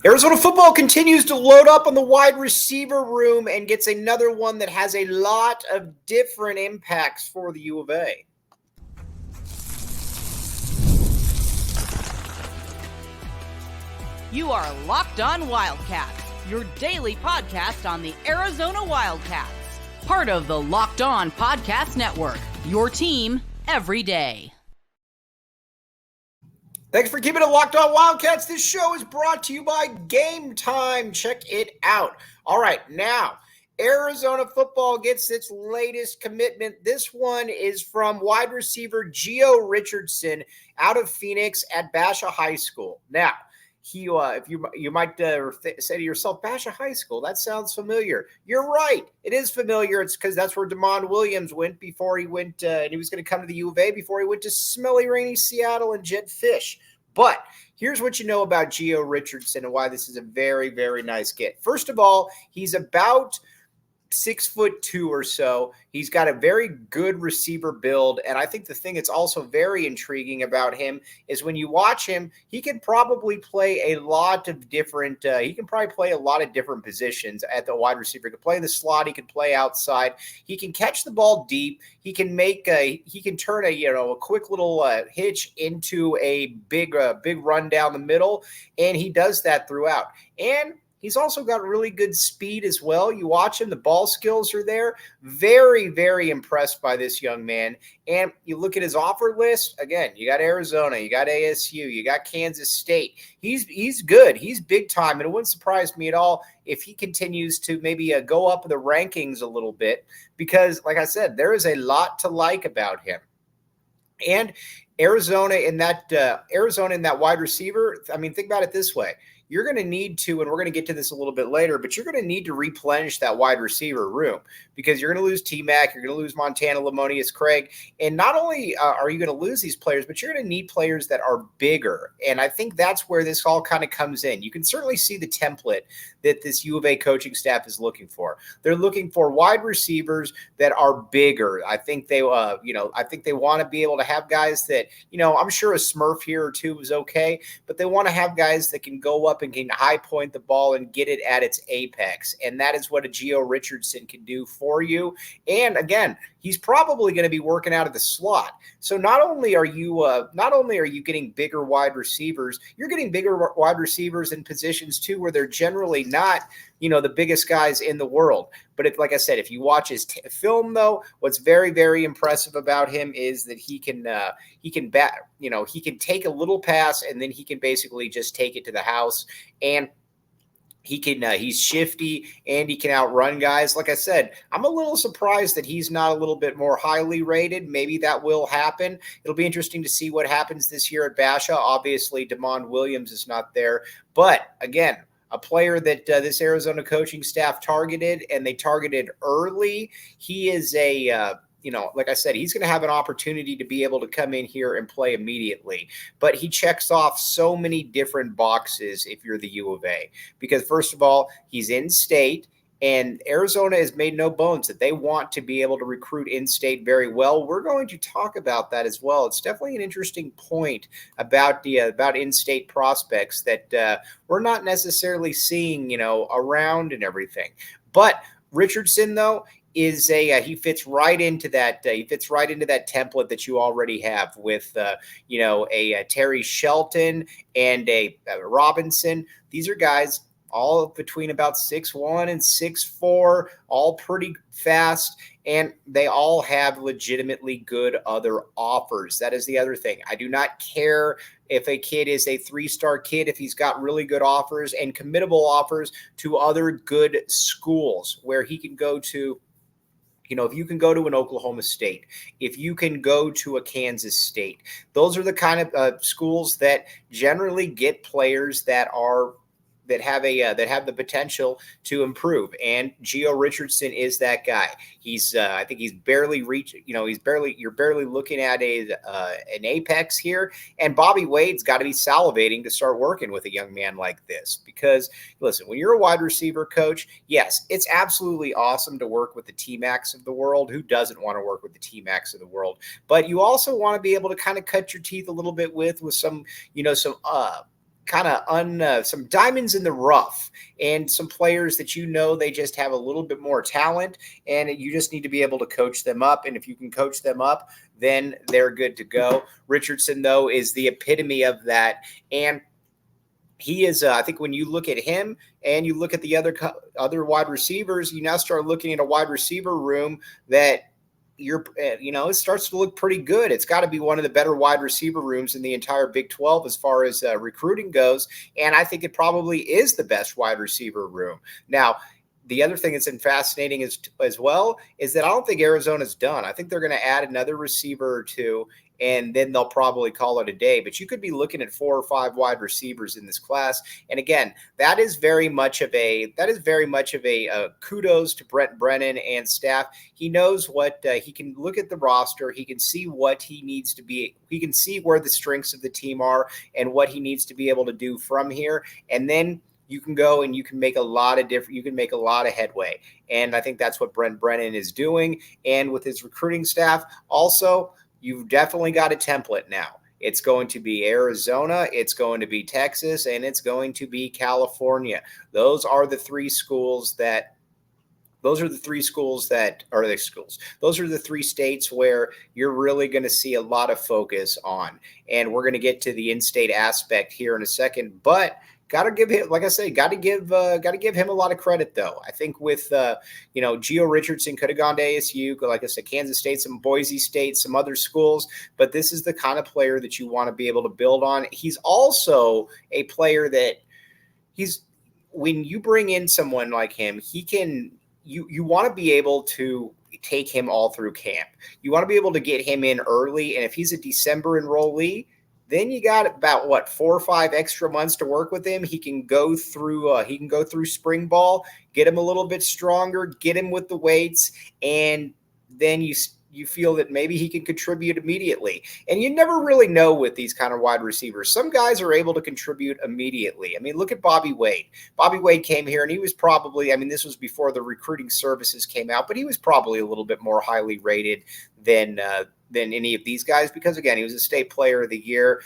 Arizona football continues to load up on the wide receiver room and gets another one that has a lot of different impacts for the U of A. You are Locked On Wildcats, your daily podcast on the Arizona Wildcats. Part of the Locked On Podcast Network, your team every day. Thanks for keeping it Locked On Wildcats. This show is brought to you by Gametime. Check it out. All right, now, Arizona football gets its latest commitment. This one is from wide receiver Gio Richardson out of Phoenix at Basha High School. Now, if you might say to yourself, Basha High School, that sounds familiar. You're right. It is familiar. It's because that's where DeMond Williams went before he went, and he was going to come to the U of A before he went to smelly, rainy Seattle and Jet Fish. But here's what you know about Gio Richardson and why this is a very, very nice get. First of all, he's about 6'2" or so. He's got a very good receiver build. And I think the thing that's also very intriguing about him is when you watch him, he can probably play a lot of different, positions at the wide receiver. He can play the slot. He can play outside. He can catch the ball deep. He can turn a quick little hitch into a big run down the middle. And he does that throughout. And he's also got really good speed as well. You watch him, the ball skills are there. Very, very impressed by this young man. And you look at his offer list, again, you got Arizona, you got ASU, you got Kansas State. He's good. He's big time. And it wouldn't surprise me at all if he continues to maybe go up the rankings a little bit because, like I said, there is a lot to like about him. And Arizona in that wide receiver, I mean, think about it this way. You're going to need to, and we're going to get to this a little bit later, but you're going to need to replenish that wide receiver room because you're going to lose T-Mac, you're going to lose Montana Lamonius Craig, and not only are you going to lose these players, but you're going to need players that are bigger, and I think that's where this all kind of comes in. You can certainly see the template that this U of A coaching staff is looking for. They're looking for wide receivers that are bigger. I think they want to be able to have guys that, I'm sure a Smurf here or two is okay, but they want to have guys that can go up and can high point the ball and get it at its apex. And that is what a Gio Richardson can do for you. And again, he's probably going to be working out of the slot. So not only are you getting bigger wide receivers, you're getting bigger wide receivers in positions too where they're generally not, the biggest guys in the world. But like I said, if you watch his film though, what's very, very impressive about him is that he can take a little pass and then he can basically just take it to the house. And he's shifty and he can outrun guys. Like I said, I'm a little surprised that he's not a little bit more highly rated. Maybe that will happen. It'll be interesting to see what happens this year at Basha. Obviously, DeMond Williams is not there. But again, a player that this Arizona coaching staff targeted, and they targeted early. He is like I said, he's going to have an opportunity to be able to come in here and play immediately. But he checks off so many different boxes if you're the U of A. Because first of all, he's in state. And Arizona has made no bones that they want to be able to recruit in-state very well. We're going to talk about that as well. It's definitely an interesting point about in-state prospects that we're not necessarily seeing, around and everything. But Richardson, though, is he fits right into that. He fits right into that template that you already have with, a Terry Shelton and a Robinson. These are guys all between about 6'1" and 6'4", all pretty fast, and they all have legitimately good other offers. That is the other thing. I do not care if a kid is a 3-star kid, if he's got really good offers and committable offers to other good schools where he can go to. If you can go to an Oklahoma State, if you can go to a Kansas State, those are the kind of schools that generally get players that have the potential to improve. And Gio Richardson is that guy. I think he's barely reached, you're barely looking at an apex here. And Bobby Wade's got to be salivating to start working with a young man like this, because listen, when you're a wide receiver coach, yes, it's absolutely awesome to work with the T-Macs of the world. Who doesn't want to work with the T-Macs of the world? But you also want to be able to kind of cut your teeth a little bit with some kind of some diamonds in the rough and some players that they just have a little bit more talent, and you just need to be able to coach them up. And if you can coach them up, then they're good to go. Richardson, though, is the epitome of that. And he is, I think when you look at him and you look at the other wide receivers, you now start looking at a wide receiver room that it starts to look pretty good. It's got to be one of the better wide receiver rooms in the entire Big 12 as far as recruiting goes. And I think it probably is the best wide receiver room. Now, the other thing that's been fascinating as well is that I don't think Arizona's done. I think they're going to add another receiver or two, and then they'll probably call it a day. But you could be looking at 4 or 5 wide receivers in this class. And again, that is very much of a kudos to Brent Brennan and staff. He knows what he can look at the roster. He can see what he needs to be. He can see where the strengths of the team are and what he needs to be able to do from here. And then you can go and you can make a lot of headway. And I think that's what Brent Brennan is doing. And with his recruiting staff, also, you've definitely got a template now. It's going to be Arizona, it's going to be Texas, and it's going to be California. Those are the three states where you're really going to see a lot of focus on. And we're going to get to the in-state aspect here in a second, but got to give him, like I say, got to give him a lot of credit, though. I think with, Gio Richardson could have gone to ASU, like I said, Kansas State, some Boise State, some other schools, but this is the kind of player that you want to be able to build on. He's also a player that when you bring in someone like him, you want to be able to take him all through camp. You want to be able to get him in early, and if he's a December enrollee, then you got about 4 or 5 extra months to work with him. He can go through spring ball, get him a little bit stronger, get him with the weights, and then you feel that maybe he can contribute immediately. And you never really know with these kind of wide receivers. Some guys are able to contribute immediately. I mean, look at Bobby Wade. Bobby Wade came here, and he was probably, this was before the recruiting services came out, but he was probably a little bit more highly rated than any of these guys because, again, he was a state player of the year.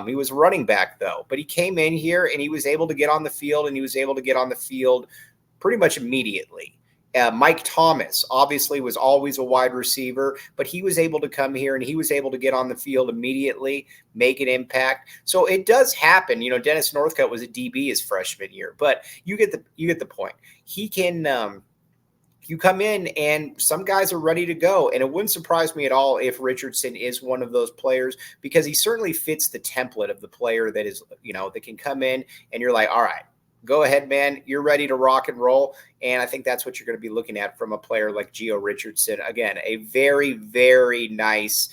He was a running back, though. But he came in here, and he was able to get on the field, and he was able to get on the field pretty much immediately. Mike Thomas obviously was always a wide receiver, but he was able to come here, and he was able to get on the field immediately, make an impact. So it does happen. Dennis Northcutt was a DB his freshman year, but you get the point. He can you come in and some guys are ready to go. And it wouldn't surprise me at all if Richardson is one of those players because he certainly fits the template of the player that is, that can come in and you're like, all right, go ahead, man. You're ready to rock and roll. And I think that's what you're going to be looking at from a player like Gio Richardson. Again, a very, very nice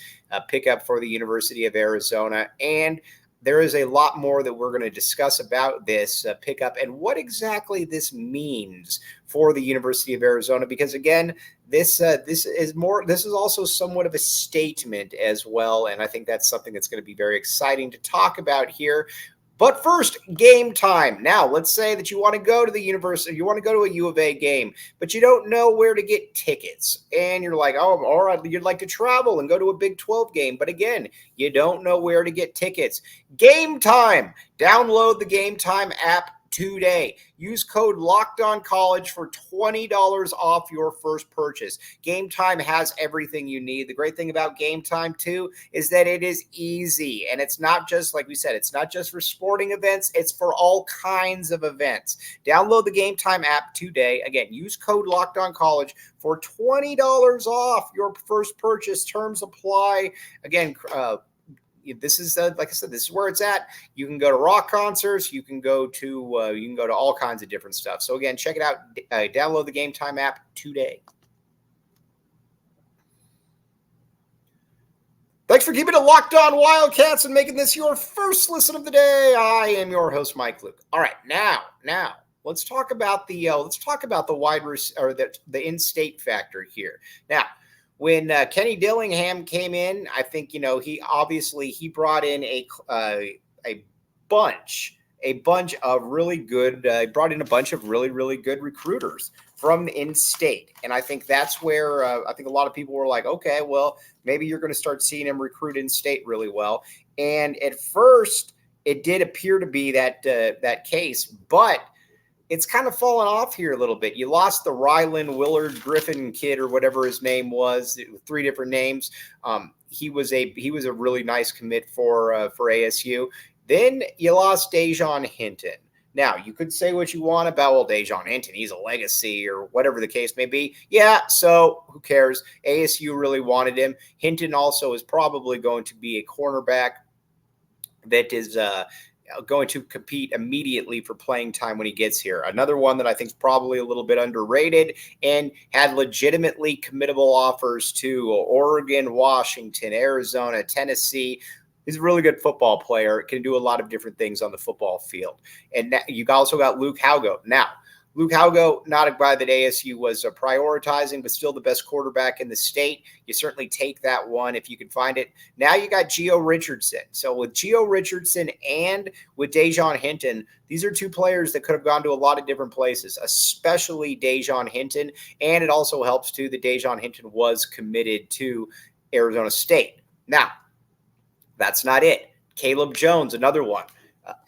pickup for the University of Arizona. And there is a lot more that we're going to discuss about this pickup and what exactly this means for the University of Arizona. Because again, this is also somewhat of a statement as well, and I think that's something that's going to be very exciting to talk about here. But first, game time. Now, let's say that you want to go to the university, you want to go to a U of A game, but you don't know where to get tickets. And you're like, oh, all right, you'd like to travel and go to a Big 12 game. But again, you don't know where to get tickets. Game time. Download the Gametime app today. Use code LOCKEDONCollege for $20 off your first purchase. Gametime has everything you need. The great thing about Gametime, too, is that it is easy. And it's not just, like we said, it's not just for sporting events. It's for all kinds of events. Download the Gametime app today. Again, use code LOCKEDONCollege for $20 off your first purchase. Terms apply. Again, this is like I said, this is where it's at. You can go to rock concerts. You can go to all kinds of different stuff. So again, check it out. Download the Gametime app today. Thanks for keeping it locked on Wildcats and making this your first listen of the day. I am your host, Mike Luke. All right, now let's talk about the the in-state factor here. Now, when Kenny Dillingham came in, I think, he brought in a bunch of really good, brought in a bunch of really, really good recruiters from in-state. And I think that's where I think a lot of people were like, okay, well, maybe you're going to start seeing him recruit in-state really well. And at first, it did appear to be that case, but it's kind of fallen off here a little bit. You lost the Ryland Willard Griffin kid or whatever his name was, 3 different names. He was a really nice commit for ASU. Then you lost Dejon Hinton. Now, you could say what you want about, well, Dejon Hinton, he's a legacy or whatever the case may be. Yeah, so who cares? ASU really wanted him. Hinton also is probably going to be a cornerback that is going to compete immediately for playing time when he gets here. Another one that I think is probably a little bit underrated and had legitimately committable offers to Oregon, Washington, Arizona, Tennessee. He's a really good football player, can do a lot of different things on the football field. And you also got Luke Haugo. Now, Luke Haugo, not a guy that ASU was prioritizing, but still the best quarterback in the state. You certainly take that one if you can find it. Now you got Gio Richardson. So with Gio Richardson and with Dejon Hinton, these are 2 players that could have gone to a lot of different places, especially Dejon Hinton. And it also helps, too, that Dejon Hinton was committed to Arizona State. Now, that's not it. Caleb Jones, another one.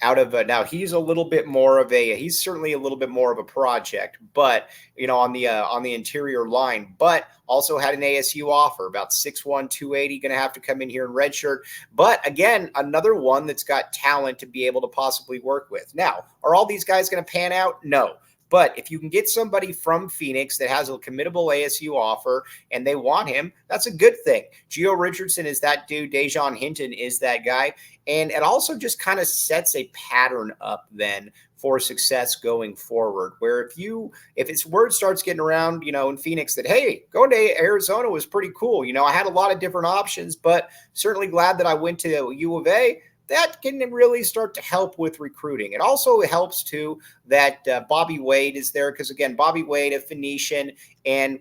Now he's a little bit more of he's certainly a little bit more of a project, but on the interior line, but also had an ASU offer, about 6'1", 280, going to have to come in here in redshirt. But again, another one that's got talent to be able to possibly work with. Now, are all these guys going to pan out? No. But if you can get somebody from Phoenix that has a committable ASU offer and they want him, that's a good thing. Gio Richardson is that dude. Dejon Hinton is that guy. And it also just kind of sets a pattern up then for success going forward, where if it's word starts getting around, in Phoenix that, hey, going to Arizona was pretty cool. I had a lot of different options, but certainly glad that I went to U of A. That can really start to help with recruiting. It also helps, too, that Bobby Wade is there because, again, Bobby Wade, a Phoenician and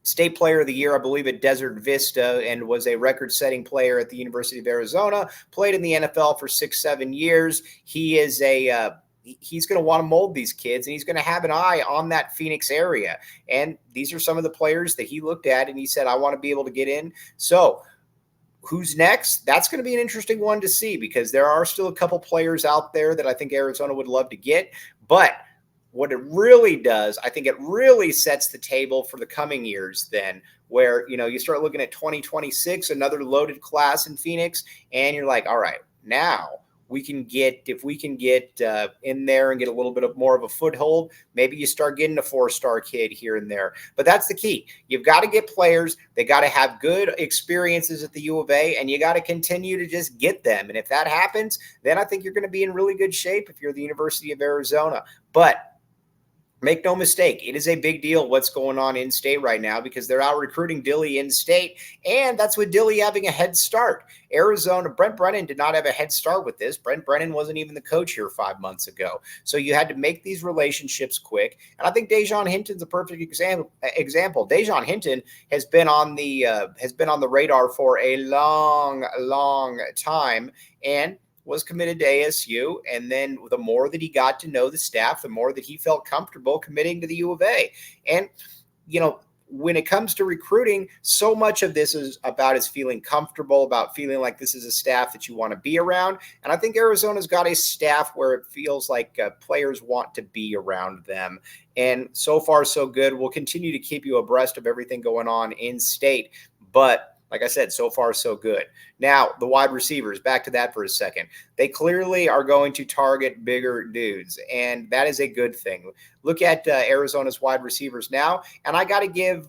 State Player of the Year, I believe, at Desert Vista, and was a record-setting player at the University of Arizona, played in the NFL for 6-7 years. He is he's going to want to mold these kids, and he's going to have an eye on that Phoenix area. And these are some of the players that he looked at, and he said, I want to be able to get in. So who's next? That's going to be an interesting one to see because there are still a couple players out there that I think Arizona would love to get. But what it really does, I think it really sets the table for the coming years then, where, you start looking at 2026, another loaded class in Phoenix, and you're like, all right, now if we can get in there and get a little bit of more of a foothold, maybe you start getting a 4-star kid here and there. But that's the key. You've got to get players. They got to have good experiences at the U of A, and you got to continue to just get them. And if that happens, then I think you're going to be in really good shape if you're the University of Arizona. But make no mistake, it is a big deal what's going on in state right now because they're out recruiting Dilly in state, and that's with Dilly having a head start. Arizona, Brent Brennan did not have a head start with this. Brent Brennan wasn't even the coach here 5 months ago. So you had to make these relationships quick, and I think Dejon Hinton's a perfect example. Dejon Hinton has been on the radar for a long time, and was committed to ASU, and then the more that he got to know the staff, the more that he felt comfortable committing to the U of A. And, when it comes to recruiting, so much of this is about us feeling comfortable, about feeling like this is a staff that you want to be around. And I think Arizona's got a staff where it feels like players want to be around them. And so far, so good. We'll continue to keep you abreast of everything going on in state, but like I said, so far, so good. Now, the wide receivers, back to that for a second. They clearly are going to target bigger dudes, and that is a good thing. Look at Arizona's wide receivers now, and I got to give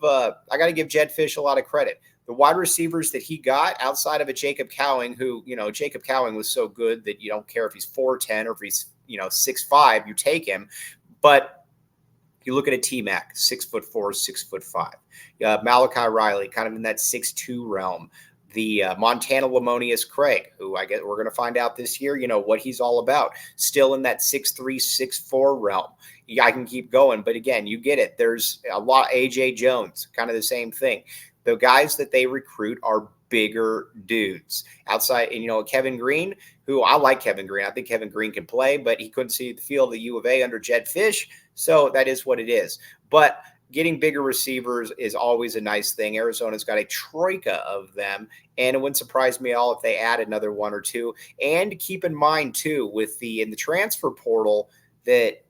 Jed Fish a lot of credit. The wide receivers that he got outside of a Jacob Cowing, who, Jacob Cowing was so good that you don't care if he's 4'10" or if he's, 6'5", you take him. But you look at a T-Mac, 6'4", 6'5". Malachi Riley, kind of in that 6'2" realm. The Montana Lamonius Craig, who I guess we're going to find out this year, what he's all about. Still in that 6'3", 6'4" realm. I can keep going, but again, you get it. There's a lot. AJ Jones, kind of the same thing. The guys that they recruit are bigger dudes outside. And, Kevin Green, who I like Kevin Green. I think Kevin Green can play, but he couldn't see the field of the U of A under Jed Fish. So that is what it is. But getting bigger receivers is always a nice thing. Arizona's got a troika of them, and it wouldn't surprise me at all if they add another one or two. And keep in mind too, in the transfer portal, that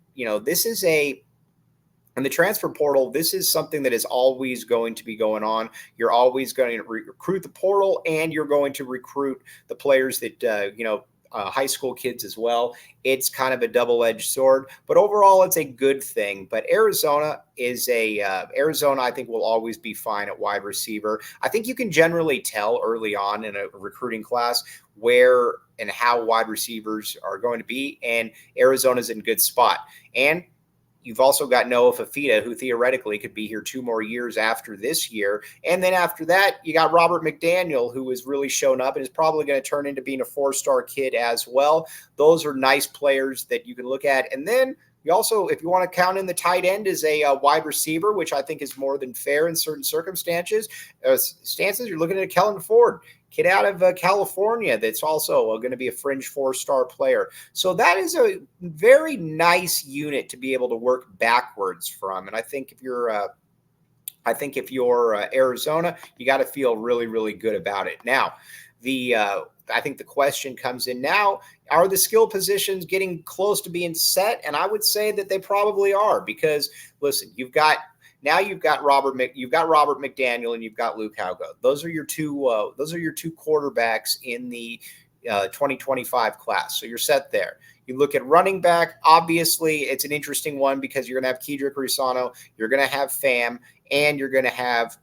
this is in the transfer portal, this is something that is always going to be going on. You're always going to recruit the portal, and you're going to recruit the players that high school kids as well. It's kind of a double-edged sword, but overall it's a good thing. But Arizona, I think, will always be fine at wide receiver. I think you can generally tell early on in a recruiting class where and how wide receivers are going to be, and Arizona's in a good spot. And you've also got Noah Fafita, who theoretically could be here 2 more years after this year. And then after that, you got Robert McDaniel, who has really shown up and is probably going to turn into being a 4-star kid as well. Those are nice players that you can look at. And then you also, if you want to count in the tight end as a wide receiver, which I think is more than fair in certain circumstances, you're looking at Kellen Ford, kid out of California that's also going to be a fringe 4-star player. So that is a very nice unit to be able to work backwards from. And I think if you're Arizona, you got to feel really, really good about it. Now, I think the question comes in now, are the skill positions getting close to being set? And I would say that they probably are, because listen, you've got Robert McDaniel and you've got Luke Haugo. Those are your two quarterbacks in the 2025 class. So you're set there. You look at running back, obviously it's an interesting one because you're going to have Kedrick Rusano, you're going to have Pham, and you're going to have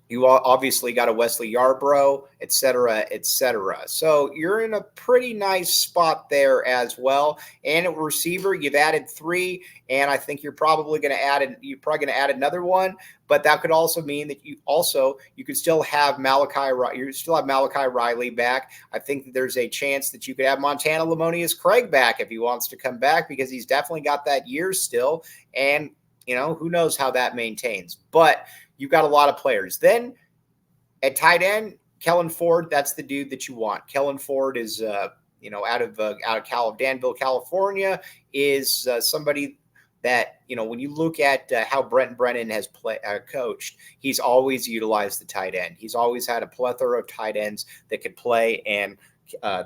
You obviously got a Wesley Yarbrough, et cetera, et cetera. So you're in a pretty nice spot there as well. And at receiver, you've added 3, and I think you're probably going to add another one. But that could also mean that you could still have Malachi Riley back. I think that there's a chance that you could have Montana Lamonius Craig back if he wants to come back, because he's definitely got that year still. And who knows how that maintains. But you've got a lot of players. Then at tight end, Kellen Ford, that's the dude that you want. Kellen Ford is, out of Danville, California, is somebody that, when you look at how Brent Brennan has coached, he's always utilized the tight end. He's always had a plethora of tight ends that could play, and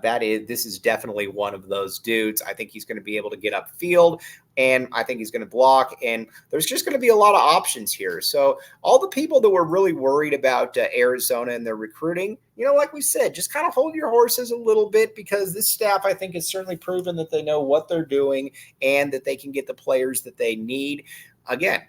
this is definitely one of those dudes. I think he's going to be able to get upfield, and I think he's going to block, and there's just going to be a lot of options here. So all the people that were really worried about Arizona and their recruiting, like we said, just kind of hold your horses a little bit, because this staff, I think, has certainly proven that they know what they're doing and that they can get the players that they need. Again,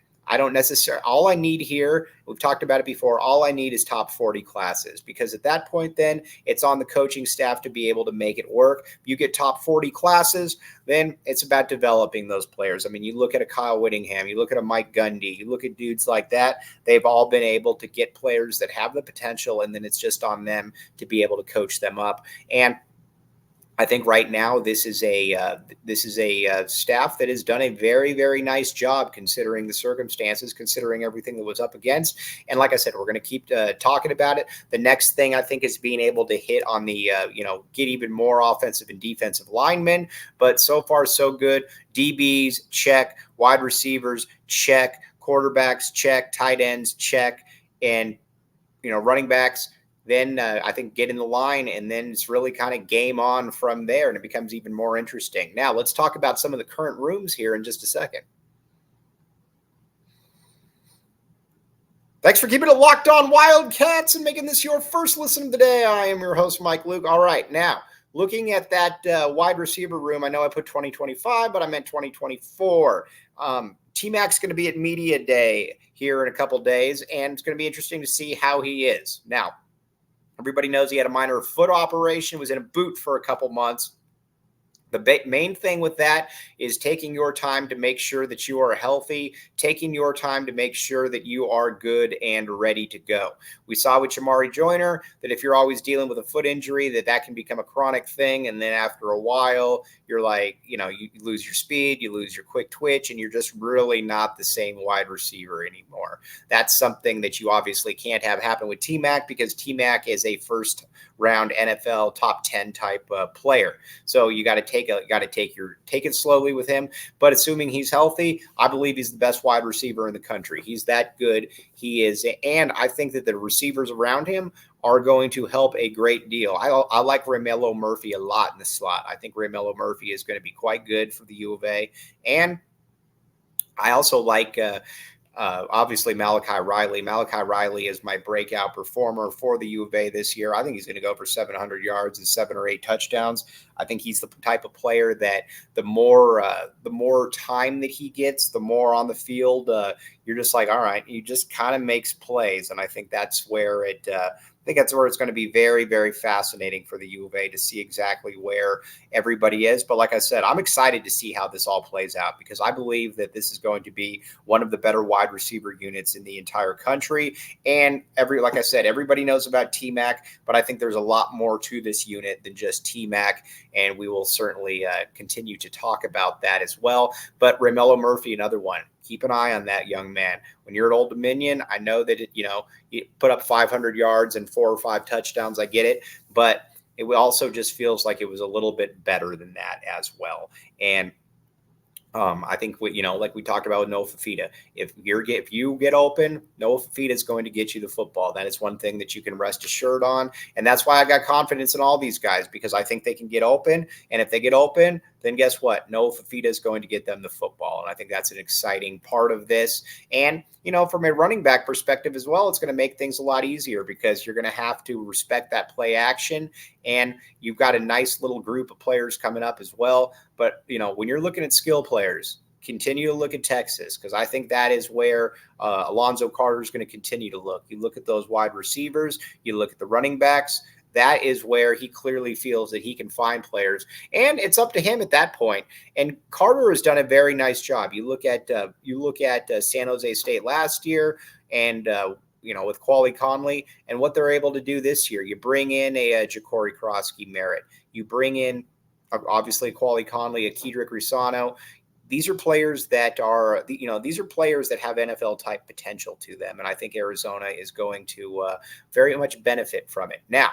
all I need here, we've talked about it before, all I need is top 40 classes, because at that point, then it's on the coaching staff to be able to make it work. If you get top 40 classes, then it's about developing those players. I mean, you look at a Kyle Whittingham, you look at a Mike Gundy, you look at dudes like that, they've all been able to get players that have the potential, and then it's just on them to be able to coach them up. And I think right now this is a staff that has done a very, very nice job, considering the circumstances, considering everything that was up against. And like I said, we're going to keep talking about it. The next thing I think is being able to hit on the get even more offensive and defensive linemen. But so far so good. DBs check, wide receivers check, quarterbacks check, tight ends check, and running backs. Then I think get in the line, and then it's really kind of game on from there, and it becomes even more interesting. Now, let's talk about some of the current rooms here in just a second. Thanks for keeping it locked on Wildcats and making this your first listen of the day. I am your host, Mike Luke. All right, now, looking at that wide receiver room, I know I put 2025, but I meant 2024. T-Mac's going to be at Media Day here in a couple days, and it's going to be interesting to see how he is. Now, everybody knows he had a minor foot operation, was in a boot for a couple months. The main thing with that is taking your time to make sure that you are healthy, taking your time to make sure that you are good and ready to go. We saw with Jamari Joyner that if you're always dealing with a foot injury, that can become a chronic thing. And then after a while, you're like, you lose your speed, you lose your quick twitch, and you're just really not the same wide receiver anymore. That's something that you obviously can't have happen with T-Mac, because T-Mac is a first round NFL top 10 type player. So you got to take take it slowly with him. But assuming he's healthy, I believe he's the best wide receiver in the country. He's that good. He is, and I think that the receivers around him are going to help a great deal. I like Romello Murphy a lot in the slot. I think Romello Murphy is going to be quite good for the U of A, and I also like obviously Malachi Riley. Malachi Riley is my breakout performer for the U of A this year. I think he's going to go for 700 yards and 7 or 8 touchdowns. I think he's the type of player that the more time that he gets, the more on the field, you're just like, all right, he just kind of makes plays. And I think that's where it's going to be very, very fascinating for the U of A to see exactly where everybody is. But like I said, I'm excited to see how this all plays out because I believe that this is going to be one of the better wide receiver units in the entire country. And like I said, everybody knows about T-Mac, but I think there's a lot more to this unit than just T-Mac. And we will certainly continue to talk about that as well. But Romello Murphy, another one. Keep an eye on that young man. When you're at Old Dominion, I know that you put up 500 yards and 4 or 5 touchdowns. I get it, but it also just feels like it was a little bit better than that as well. And I think like we talked about with Noah Fafita, if you get open, Noah Fafita is going to get you the football. That is one thing that you can rest assured on, and that's why I got confidence in all these guys because I think they can get open. And if they get open, then guess what? Noah Fafita is going to get them the football, and I think that's an exciting part of this. And from a running back perspective as well, it's going to make things a lot easier because you're going to have to respect that play action, and you've got a nice little group of players coming up as well. But when you're looking at skill players, continue to look at Texas because I think that is where Alonzo Carter is going to continue to look. You look at those wide receivers, you look at the running backs. That is where he clearly feels that he can find players, and it's up to him at that point. And Carter has done a very nice job. You look at San Jose State last year, and with Quali Conley, and what they're able to do this year. You bring in a Ja'Cory Krosky Merritt. You bring in obviously Quali Conley, a Kedrick Risano. These are players that have NFL type potential to them, and I think Arizona is going to very much benefit from it. Now,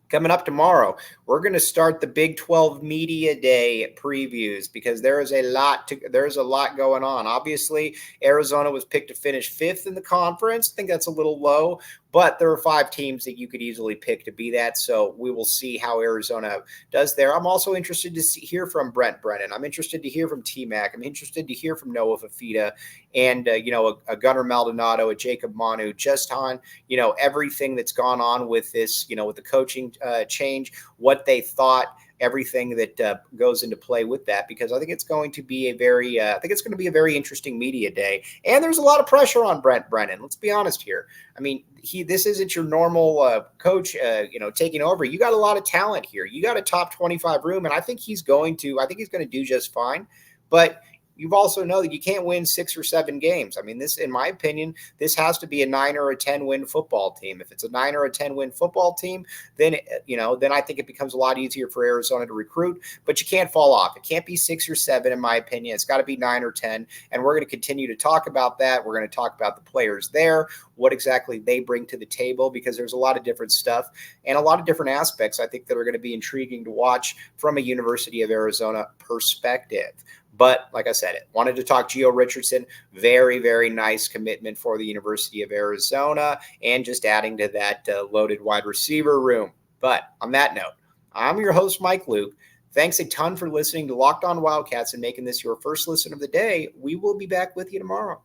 coming up tomorrow, we're going to start the Big 12 Media Day previews because there's a lot going on. Obviously, Arizona was picked to finish 5th in the conference. I think that's a little low, but there are 5 teams that you could easily pick to be that. So we will see how Arizona does there. I'm also interested to hear from Brent Brennan. I'm interested to hear from T-Mac. I'm interested to hear from Noah Fafita and, a Gunnar Maldonado, a Jacob Manu, just on, everything that's gone on with this, with the coaching change, what they thought, everything that goes into play with that, because I think it's going to be a very interesting media day. And there's a lot of pressure on Brent Brennan. Let's be honest here. I mean, this isn't your normal coach, taking over. You got a lot of talent here. You got a top 25 room, and I think he's going to do just fine. But you also know that you can't win 6 or 7 games. I mean, this, in my opinion, this has to be a 9 or a 10 win football team. If it's a 9 or a 10 win football team, then I think it becomes a lot easier for Arizona to recruit, but you can't fall off. It can't be 6 or 7, in my opinion. It's got to be 9 or 10. And we're going to continue to talk about that. We're going to talk about the players there, what exactly they bring to the table, because there's a lot of different stuff and a lot of different aspects, I think, that are going to be intriguing to watch from a University of Arizona perspective. But like I said, wanted to talk Gio Richardson. Very, very nice commitment for the University of Arizona, and just adding to that loaded wide receiver room. But on that note, I'm your host, Mike Luke. Thanks a ton for listening to Locked On Wildcats and making this your first listen of the day. We will be back with you tomorrow.